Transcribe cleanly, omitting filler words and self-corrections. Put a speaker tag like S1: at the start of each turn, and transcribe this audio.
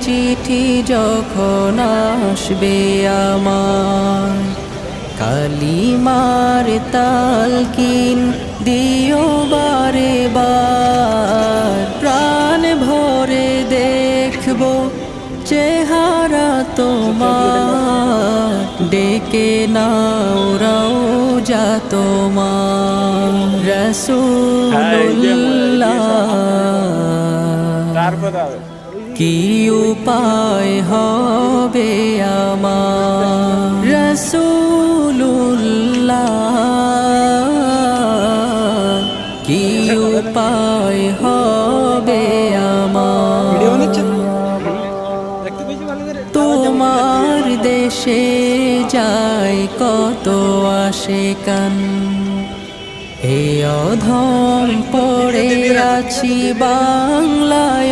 S1: চিঠি যখন আসবে আমার, কালিমার তালকিন দিও বারে বার। প্রাণ ভরে দেখব চেহারা তোমার, ডেকে নাও রওজা তোমার রাসূলুল্লাহ। কি উপায় হবে আমার রাসূলুল্লাহ, কি উপায় হবে আমার। তোমার দেশে যায় কত আশিকান, এই অধম পড়ে আছি বাংলায়।